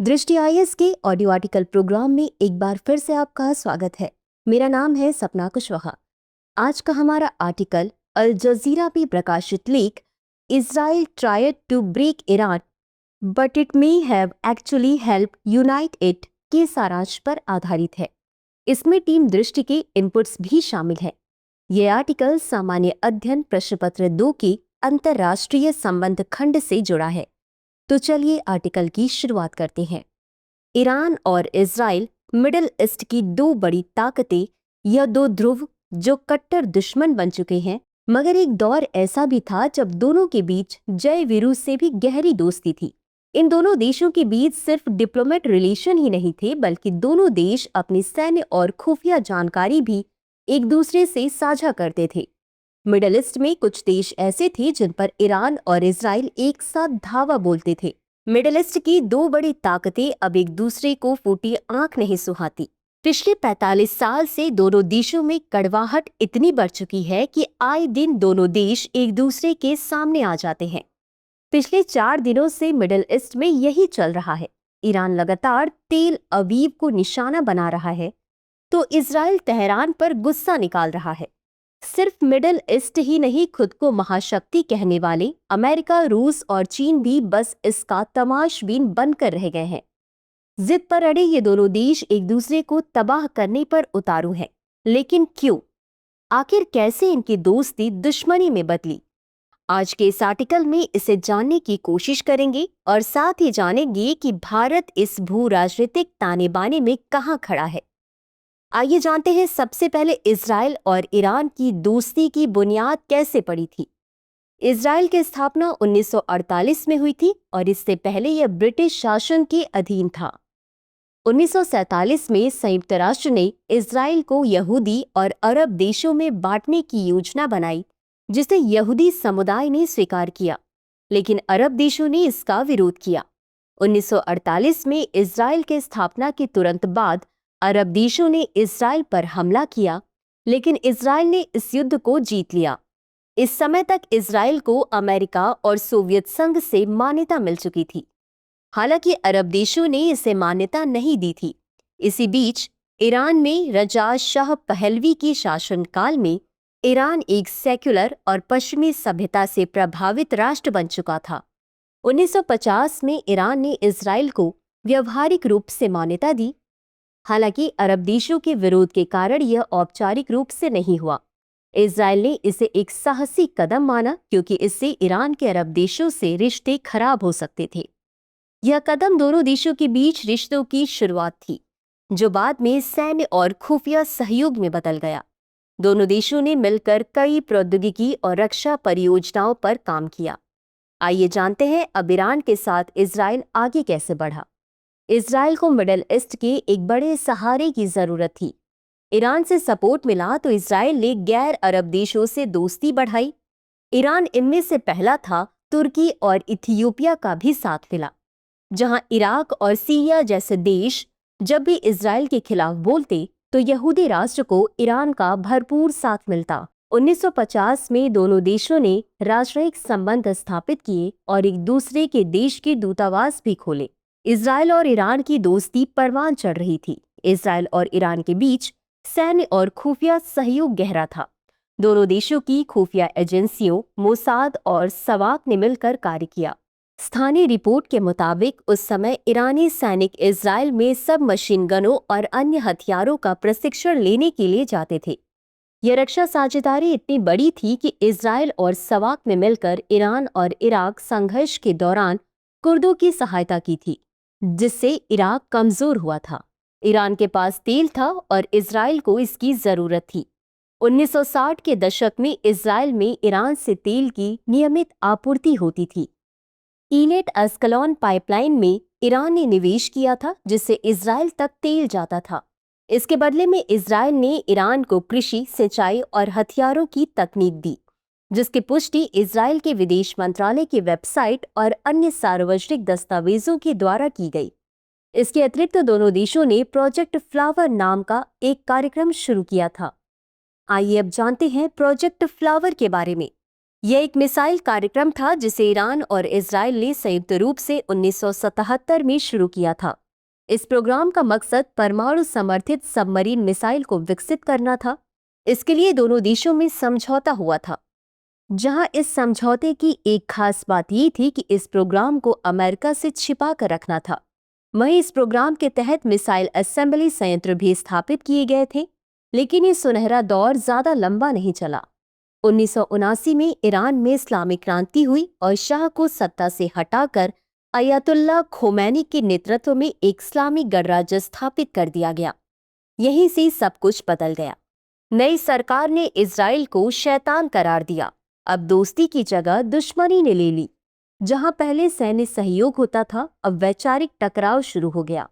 दृष्टि आईएएस के audio article programme में एक बार फिर से आपका स्वागत है। मेरा नाम है सपना कुशवाहा। आज का हमारा आर्टिकल अल जजीरा पे प्रकाशित लेख Israel tried to break Iran but it may have actually help unite it के सारांश पर आधारित है। इसमें टीम दृष्टि के इनपुट्स भी शामिल हैं। यह आर्टिकल सामान्य अध्ययन प्रश्न पत्र 2 के अंतर्राष्ट्रीय संबंध खंड से जुड़ा है। तो चलिए आर्टिकल की शुरुआत करते हैं। ईरान और इजराइल मिडिल ईस्ट की दो बड़ी ताकतें, यह दो ध्रुव जो कट्टर दुश्मन बन चुके हैं, मगर एक दौर ऐसा भी था जब दोनों के बीच जय वीरू से भी गहरी दोस्ती थी। इन दोनों देशों के बीच सिर्फ डिप्लोमेट रिलेशन ही नहीं थे, बल्कि दोनों देश अपनी सैन्य और खुफिया जानकारी भी एक दूसरे से साझा करते थे। मिडिल ईस्ट में कुछ देश ऐसे थे जिन पर ईरान और इजराइल एक साथ धावा बोलते थे। मिडिल ईस्ट की दो बड़ी ताकतें अब एक दूसरे को फूटी आंख नहीं सुहाती। पिछले 45 साल से दोनों देशों में कड़वाहट इतनी बढ़ चुकी है कि आए दिन दोनों देश एक दूसरे के सामने आ जाते हैं। पिछले 4 दिनों से मिडिल ईस्ट में यही चल रहा है। ईरान लगातार तेल अवीव को निशाना बना रहा है, तो इजराइल तेहरान पर गुस्सा निकाल रहा है। सिर्फ मिडिल ईस्ट ही नहीं, खुद को महाशक्ति कहने वाले अमेरिका, रूस और चीन भी बस इसका तमाशबीन बनकर रह गए हैं। जिद पर अड़े ये दोनों देश एक दूसरे को तबाह करने पर उतारू हैं। लेकिन क्यों? आखिर कैसे इनकी दोस्ती दुश्मनी में बदली? आज के इस आर्टिकल में इसे जानने की कोशिश करेंगे और साथ ही जानेंगे कि भारत इस भू राजनीतिक ताने बाने में कहां खड़ा है। आइए जानते हैं सबसे पहले इजराइल और ईरान की दोस्ती की बुनियाद कैसे पड़ी थी। इजराइल की स्थापना 1948 में हुई थी और इससे पहले यह ब्रिटिश शासन के अधीन था। 1947 में संयुक्त राष्ट्र ने इजराइल को यहूदी और अरब देशों में बांटने की योजना बनाई, जिसे यहूदी समुदाय ने स्वीकार किया, लेकिन अरब देशों ने इसका विरोध किया। 1948 में इजराइल के स्थापना के तुरंत बाद अरब देशों ने इजराइल पर हमला किया, लेकिन इजराइल ने इस युद्ध को जीत लिया। इस समय तक इजराइल को अमेरिका और सोवियत संघ से मान्यता मिल चुकी थी, हालांकि अरब देशों ने इसे मान्यता नहीं दी थी। इसी बीच ईरान में रजा शाह पहलवी के शासनकाल में ईरान एक सेक्युलर और पश्चिमी सभ्यता से प्रभावित राष्ट्र बन चुका था। 1950 में ईरान ने इजराइल को व्यवहारिक रूप से मान्यता दी, हालांकि अरब देशों के विरोध के कारण यह औपचारिक रूप से नहीं हुआ। इजराइल ने इसे एक साहसी कदम माना, क्योंकि इससे ईरान के अरब देशों से रिश्ते खराब हो सकते थे। यह कदम दोनों देशों के बीच रिश्तों की शुरुआत थी, जो बाद में सैन्य और खुफिया सहयोग में बदल गया। दोनों देशों ने मिलकर कई प्रौद्योगिकी और रक्षा परियोजनाओं पर काम किया। आइए जानते हैं अब ईरान के साथ इजराइल आगे कैसे बढ़ा। इजराइल को मिडिल ईस्ट के एक बड़े सहारे की जरूरत थी। ईरान से सपोर्ट मिला तो इजराइल ने गैर अरब देशों से दोस्ती बढ़ाई। ईरान इनमें से पहला था। तुर्की और इथियोपिया का भी साथ मिला। जहां इराक और सीरिया जैसे देश जब भी इजराइल के खिलाफ बोलते, तो यहूदी राष्ट्र को ईरान का भरपूर साथ मिलता। 1950 में दोनों देशों ने राजनयिक संबंध स्थापित किए और एक दूसरे के देश के दूतावास भी खोले। इजराइल और ईरान की दोस्ती परवान चढ़ रही थी। इजराइल और ईरान के बीच सैन्य और खुफिया सहयोग गहरा था। दोनों देशों की खुफिया एजेंसियों मोसाद और सवाक ने मिलकर कार्य किया। स्थानीय रिपोर्ट के मुताबिक उस समय ईरानी सैनिक इजराइल में सब मशीन गनों और अन्य हथियारों का प्रशिक्षण लेने के लिए जाते थे। यह रक्षा साझेदारी इतनी बड़ी थी कि इजराइल और सवाक ने मिलकर ईरान और इराक संघर्ष के दौरान कुर्दों की सहायता की थी, जिससे इराक कमजोर हुआ था। ईरान के पास तेल था और इजराइल को इसकी जरूरत थी। 1960 के दशक में इजराइल में ईरान से तेल की नियमित आपूर्ति होती थी। ईलेट अस्कलोन पाइपलाइन में ईरान ने निवेश किया था, जिससे इजराइल तक तेल जाता था। इसके बदले में इजराइल ने ईरान को कृषि, सिंचाई और हथियारों की तकनीक दी, जिसकी पुष्टि इजराइल के विदेश मंत्रालय की वेबसाइट और अन्य सार्वजनिक दस्तावेजों के द्वारा की गई। इसके अतिरिक्त दोनों देशों ने प्रोजेक्ट फ्लावर नाम का एक कार्यक्रम शुरू किया था। आइए अब जानते हैं प्रोजेक्ट फ्लावर के बारे में। यह एक मिसाइल कार्यक्रम था जिसे ईरान और इजराइल ने संयुक्त रूप से 1977 में शुरू किया था। इस प्रोग्राम का मकसद परमाणु समर्थित सबमरीन मिसाइल को विकसित करना था। इसके लिए दोनों देशों में समझौता हुआ था, जहां इस समझौते की एक खास बात ये थी कि इस प्रोग्राम को अमेरिका से छिपा कर रखना था। वहीं इस प्रोग्राम के तहत मिसाइल असेंबली संयंत्र भी स्थापित किए गए थे, लेकिन ये सुनहरा दौर ज्यादा लंबा नहीं चला। 1979 में ईरान में इस्लामिक क्रांति हुई और शाह को सत्ता से हटाकर अयतुल्ला खोमैनी के नेतृत्व में एक इस्लामिक गणराज्य स्थापित कर दिया गया। यहीं से सब कुछ बदल गया। नई सरकार ने इजराइल को शैतान करार दिया। अब दोस्ती की जगह दुश्मनी ने ले ली। जहां पहले सैन्य सहयोग होता था, अब वैचारिक टकराव शुरू हो गया।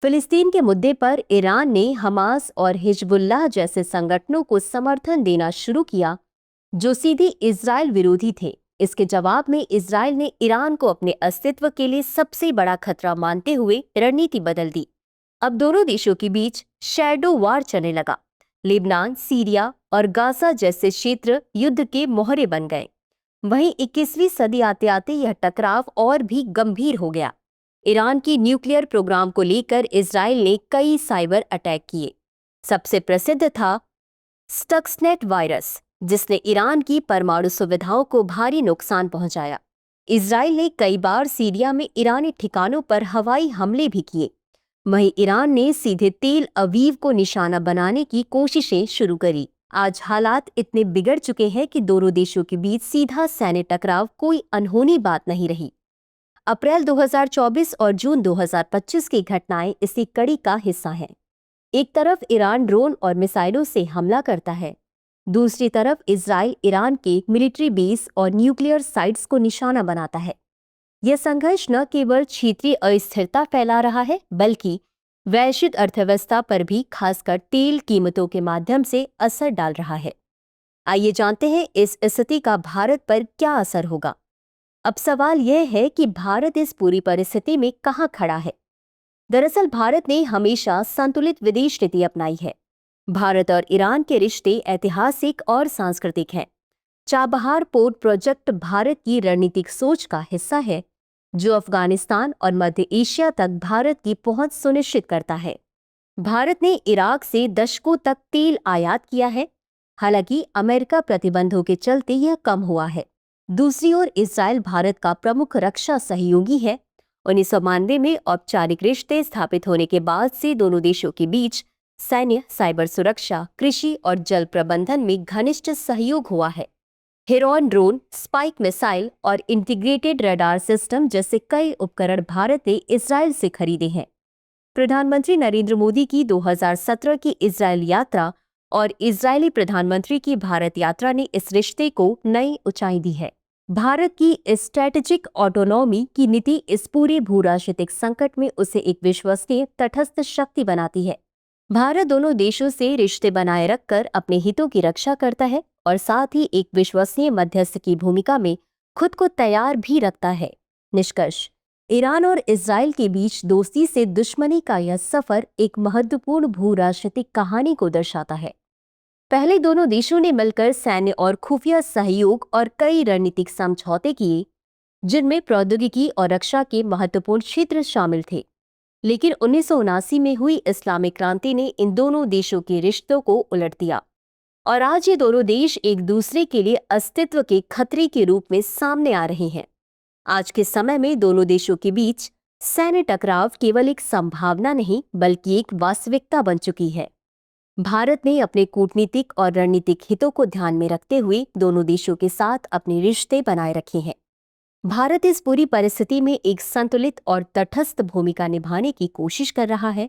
फिलिस्तीन के मुद्दे पर ईरान ने हमास और हिजबुल्लाह जैसे संगठनों को समर्थन देना शुरू किया, जो सीधे इजराइल विरोधी थे। इसके जवाब में इजराइल ने ईरान को अपने अस्तित्व के लिए सबसे बड़ा खतरा मानते हुए रणनीति बदल दी। अब दोनों देशों के बीच शैडो वार चलने लगा। लेबनान, सीरिया और गाजा जैसे क्षेत्र युद्ध के मोहरे बन गए। वहीं 21वीं सदी आते आते यह टकराव और भी गंभीर हो गया। ईरान की न्यूक्लियर प्रोग्राम को लेकर इजराइल ने कई साइबर अटैक किए। सबसे प्रसिद्ध था स्टक्सनेट वायरस, जिसने ईरान की परमाणु सुविधाओं को भारी नुकसान पहुंचाया। इजराइल ने कई बार सीरिया में ईरानी ठिकानों पर हवाई हमले भी किए। वहीं ईरान ने सीधे तेल अवीव को निशाना बनाने की कोशिशें शुरू करी। आज हालात इतने बिगड़ चुके हैं कि दोनों देशों के बीच सीधा सैन्य टकराव कोई अनहोनी बात नहीं रही। अप्रैल 2024 और जून 2025 की घटनाएं इसी कड़ी का हिस्सा हैं। एक तरफ ईरान ड्रोन और मिसाइलों से हमला करता है, दूसरी तरफ इजराइल ईरान के मिलिट्री बेस और न्यूक्लियर साइट्स को निशाना बनाता है। यह संघर्ष न केवल क्षेत्रीय अस्थिरता फैला रहा है, बल्कि वैश्विक अर्थव्यवस्था पर भी, खासकर तेल कीमतों के माध्यम से असर डाल रहा है। आइए जानते हैं इस स्थिति का भारत पर क्या असर होगा। अब सवाल यह है कि भारत इस पूरी परिस्थिति में कहां खड़ा है। दरअसल भारत ने हमेशा संतुलित विदेश नीति अपनाई है। भारत और ईरान के रिश्ते ऐतिहासिक और सांस्कृतिक हैं। चाबहार पोर्ट प्रोजेक्ट भारत की रणनीतिक सोच का हिस्सा है, जो अफगानिस्तान और मध्य एशिया तक भारत की पहुंच सुनिश्चित करता है। भारत ने इराक से दशकों तक तेल आयात किया है, हालांकि अमेरिका प्रतिबंधों के चलते यह कम हुआ है। दूसरी ओर इजराइल भारत का प्रमुख रक्षा सहयोगी है। 1992 में औपचारिक रिश्ते स्थापित होने के बाद से दोनों देशों के बीच सैन्य, साइबर सुरक्षा, कृषि और जल प्रबंधन में घनिष्ठ सहयोग हुआ है। हेरॉन ड्रोन, स्पाइक मिसाइल और इंटीग्रेटेड रडार सिस्टम जैसे कई उपकरण भारत ने इजराइल से खरीदे हैं। प्रधानमंत्री नरेंद्र मोदी की 2017 की इजराइल यात्रा और इजरायली प्रधानमंत्री की भारत यात्रा ने इस रिश्ते को नई ऊंचाई दी है। भारत की स्ट्रैटेजिक ऑटोनॉमी की नीति इस पूरे भूराजनीतिक संकट में उसे एक विश्वसनीय तटस्थ शक्ति बनाती है। भारत दोनों देशों से रिश्ते बनाए रखकर अपने हितों की रक्षा करता है और साथ ही एक विश्वसनीय मध्यस्थ की भूमिका में खुद को तैयार भी रखता है। निष्कर्ष, ईरान और इजराइल के बीच दोस्ती से दुश्मनी का यह सफर एक महत्वपूर्ण भूराजनीतिक कहानी को दर्शाता है। पहले दोनों देशों ने मिलकर सैन्य और खुफिया सहयोग और कई रणनीतिक समझौते किए, जिनमें प्रौद्योगिकी और रक्षा के महत्वपूर्ण क्षेत्र शामिल थे। लेकिन 1979 में हुई इस्लामिक क्रांति ने इन दोनों देशों के रिश्तों को उलट दिया और आज ये दोनों देश एक दूसरे के लिए अस्तित्व के खतरे के रूप में सामने आ रहे हैं। आज के समय में दोनों देशों के बीच सैन्य टकराव केवल एक संभावना नहीं, बल्कि एक वास्तविकता बन चुकी है। भारत ने अपने कूटनीतिक और रणनीतिक हितों को ध्यान में रखते हुए दोनों देशों के साथ अपने रिश्ते बनाए रखे हैं। भारत इस पूरी परिस्थिति में एक संतुलित और तटस्थ भूमिका निभाने की कोशिश कर रहा है।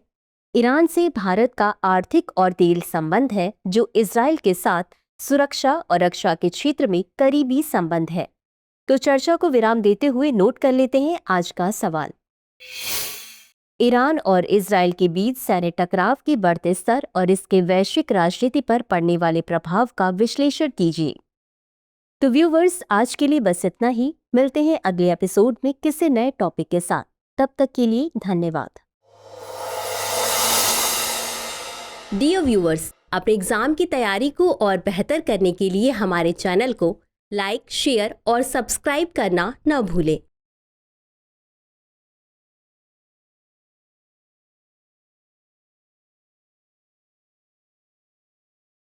ईरान से भारत का आर्थिक और तेल संबंध है, जो इजराइल के साथ सुरक्षा और रक्षा के क्षेत्र में करीबी संबंध है। तो चर्चा को विराम देते हुए नोट कर लेते हैं आज का सवाल। ईरान और इजराइल के बीच सैन्य टकराव के बढ़ते स्तर और इसके वैश्विक राजनीति पर पड़ने वाले प्रभाव का विश्लेषण कीजिए। तो व्यूवर्स, आज के लिए बस इतना ही। मिलते हैं अगले एपिसोड में किसी नए टॉपिक के साथ। तब तक के लिए धन्यवाद। डियर व्यूवर्स, अपने एग्जाम की तैयारी को और बेहतर करने के लिए हमारे चैनल को लाइक, शेयर और सब्सक्राइब करना न भूलें।